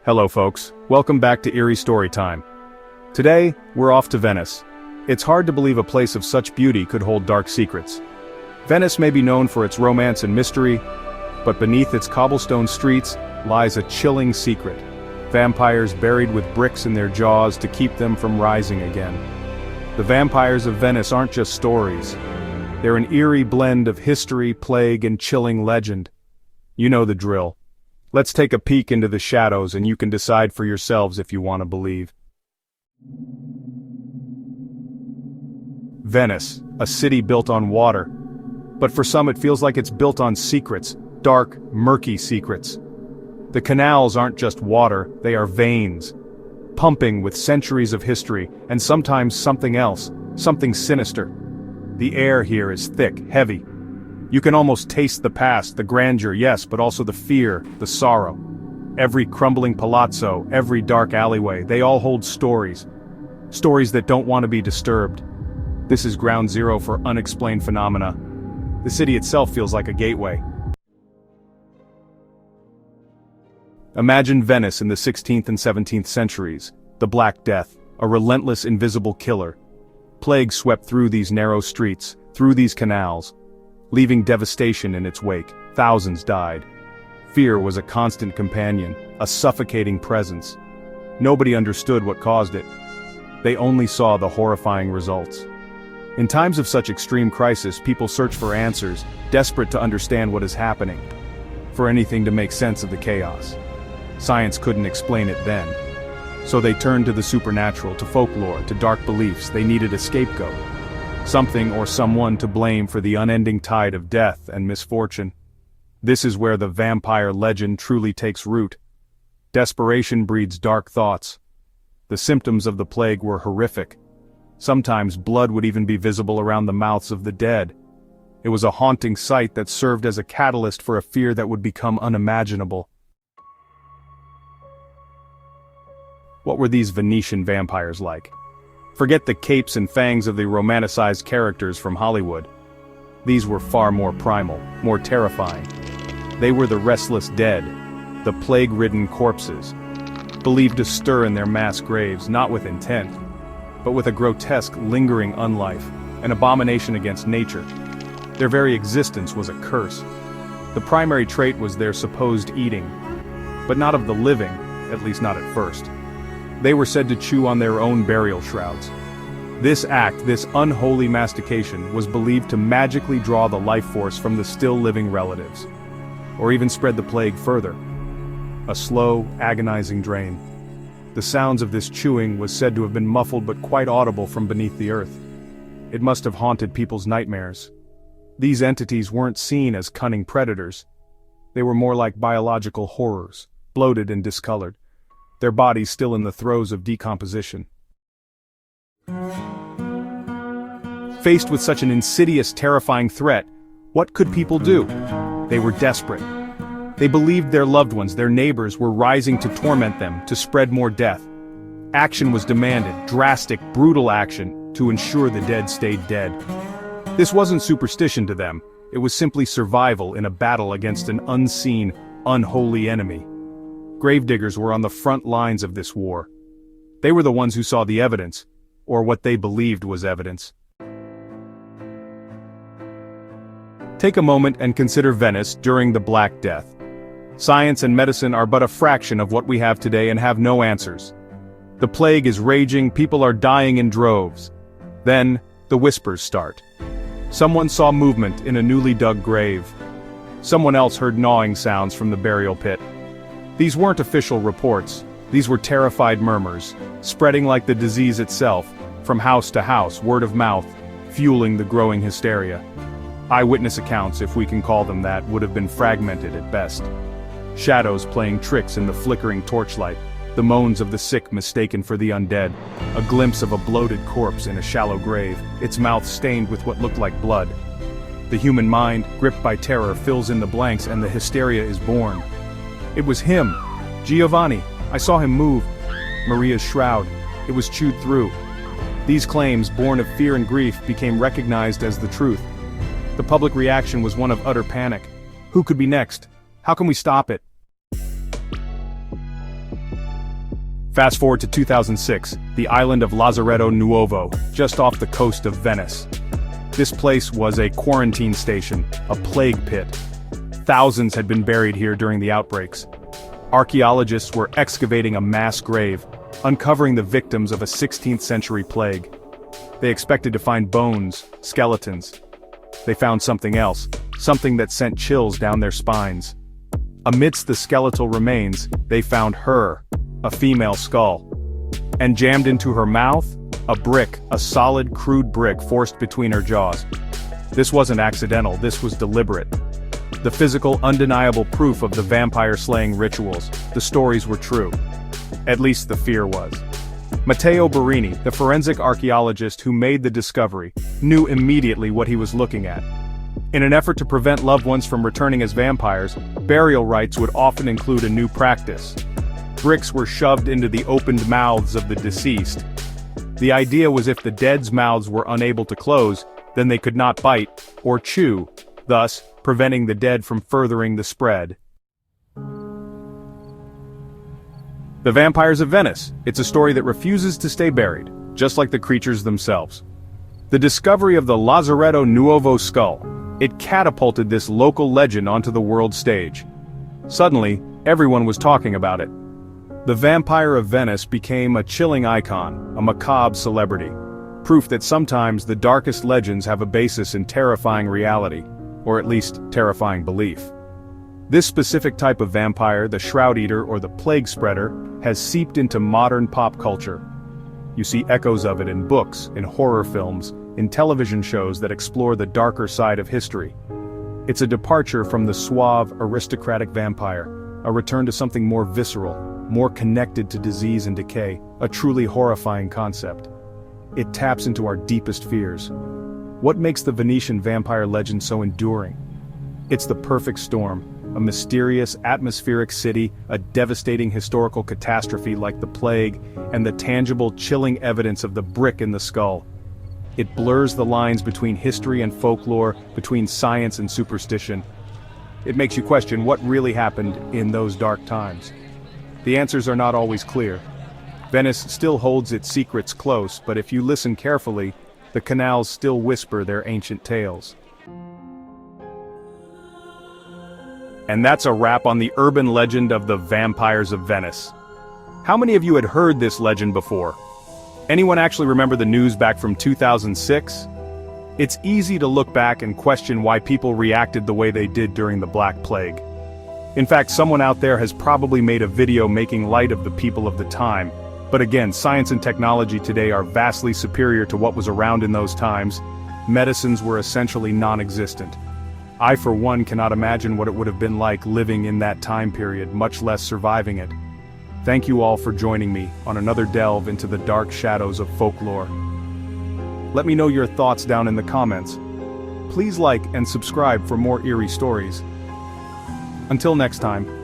Hello folks, welcome back to Eerie Storytime. Today, we're off to Venice. It's hard to believe a place of such beauty could hold dark secrets. Venice may be known for its romance and mystery, but beneath its cobblestone streets lies a chilling secret. Vampires buried with bricks in their jaws to keep them from rising again. The Vampires of Venice aren't just stories. They're an eerie blend of history, plague, and chilling legend. You know the drill. Let's take a peek into the shadows and you can decide for yourselves if you want to believe. Venice, a city built on water. But for some it feels like it's built on secrets, dark, murky secrets. The canals aren't just water, they are veins, pumping with centuries of history, and sometimes something else, something sinister. The air here is thick, heavy. You can almost taste the past, the grandeur, yes, but also the fear, the sorrow. Every crumbling palazzo, every dark alleyway, they all hold stories. Stories that don't want to be disturbed. This is ground zero for unexplained phenomena. The city itself feels like a gateway. Imagine Venice in the 16th and 17th centuries, the Black Death, a relentless invisible killer. Plague swept through these narrow streets, through these canals, leaving devastation in its wake. Thousands died. Fear was a constant companion, a suffocating presence. Nobody understood what caused it. They only saw the horrifying results. In times of such extreme crisis, people search for answers, desperate to understand what is happening, for anything to make sense of the chaos. Science couldn't explain it then. So they turned to the supernatural, to folklore, to dark beliefs. They needed a scapegoat. Something or someone to blame for the unending tide of death and misfortune. This is where the vampire legend truly takes root. Desperation breeds dark thoughts. The symptoms of the plague were horrific. Sometimes blood would even be visible around the mouths of the dead. It was a haunting sight that served as a catalyst for a fear that would become unimaginable. What were these Venetian vampires like? Forget the capes and fangs of the romanticized characters from Hollywood. These were far more primal, more terrifying. They were the restless dead, the plague-ridden corpses, believed to stir in their mass graves not with intent, but with a grotesque, lingering unlife, an abomination against nature. Their very existence was a curse. The primary trait was their supposed eating, but not of the living, at least not at first. They were said to chew on their own burial shrouds. This act, this unholy mastication, was believed to magically draw the life force from the still living relatives, or even spread the plague further. A slow, agonizing drain. The sounds of this chewing was said to have been muffled but quite audible from beneath the earth. It must have haunted people's nightmares. These entities weren't seen as cunning predators. They were more like biological horrors, bloated and discolored, their bodies still in the throes of decomposition. Faced with such an insidious, terrifying threat, what could people do? They were desperate. They believed their loved ones, their neighbors, were rising to torment them, to spread more death. Action was demanded, drastic, brutal action, to ensure the dead stayed dead. This wasn't superstition to them, it was simply survival in a battle against an unseen, unholy enemy. Gravediggers were on the front lines of this war. They were the ones who saw the evidence, or what they believed was evidence. Take a moment and consider Venice during the Black Death. Science and medicine are but a fraction of what we have today and have no answers. The plague is raging, people are dying in droves. Then, the whispers start. Someone saw movement in a newly dug grave. Someone else heard gnawing sounds from the burial pit. These weren't official reports, these were terrified murmurs, spreading like the disease itself, from house to house, word of mouth, fueling the growing hysteria. Eyewitness accounts, if we can call them that, would have been fragmented at best. Shadows playing tricks in the flickering torchlight, the moans of the sick mistaken for the undead, a glimpse of a bloated corpse in a shallow grave, its mouth stained with what looked like blood. The human mind, gripped by terror, fills in the blanks and the hysteria is born. It was him, Giovanni. I saw him move. Maria's shroud. It was chewed through. These claims, born of fear and grief, became recognized as the truth. The public reaction was one of utter panic. Who could be next? How can we stop it? Fast forward to 2006, the island of Lazzaretto, Nuovo, just off the coast of Venice. This place was a quarantine station, a plague pit. Thousands had been buried here during the outbreaks. Archaeologists were excavating a mass grave, uncovering the victims of a 16th century plague. They expected to find bones, skeletons. They found something else, something that sent chills down their spines. Amidst the skeletal remains, they found her, a female skull. And jammed into her mouth, a brick, a solid, crude brick forced between her jaws. This wasn't accidental, this was deliberate. The physical, undeniable proof of the vampire-slaying rituals. The stories were true. At least the fear was. Matteo Barini, the forensic archaeologist who made the discovery, knew immediately what he was looking at. In an effort to prevent loved ones from returning as vampires, burial rites would often include a new practice. Bricks were shoved into the opened mouths of the deceased. The idea was if the dead's mouths were unable to close, then they could not bite or chew, thus preventing the dead from furthering the spread. The Vampires of Venice. It's a story that refuses to stay buried, just like the creatures themselves. The discovery of the Lazzaretto Nuovo skull. It catapulted this local legend onto the world stage. Suddenly, everyone was talking about it. The Vampire of Venice became a chilling icon, a macabre celebrity. Proof that sometimes the darkest legends have a basis in terrifying reality, or at least terrifying belief. This specific type of vampire, the shroud-eater or the plague spreader, has seeped into modern pop culture. You see echoes of it in books, in horror films, in television shows that explore the darker side of history. It's a departure from the suave, aristocratic vampire, a return to something more visceral, more connected to disease and decay, a truly horrifying concept. It taps into our deepest fears. What makes the Venetian vampire legend so enduring? It's the perfect storm, a mysterious, atmospheric city, a devastating historical catastrophe like the plague, and the tangible, chilling evidence of the brick in the skull. It blurs the lines between history and folklore, between science and superstition. It makes you question what really happened in those dark times. The answers are not always clear. Venice still holds its secrets close, but if you listen carefully, the canals still whisper their ancient tales. And that's a wrap on the urban legend of the Vampires of Venice. How many of you had heard this legend before? Anyone actually remember the news back from 2006? It's easy to look back and question why people reacted the way they did during the Black Plague. In fact, someone out there has probably made a video making light of the people of the time. But again, science and technology today are vastly superior to what was around in those times. Medicines were essentially non-existent. I, for one, cannot imagine what it would have been like living in that time period, much less surviving it. Thank you all for joining me on another delve into the dark shadows of folklore. Let me know your thoughts down in the comments. Please like and subscribe for more eerie stories. Until next time.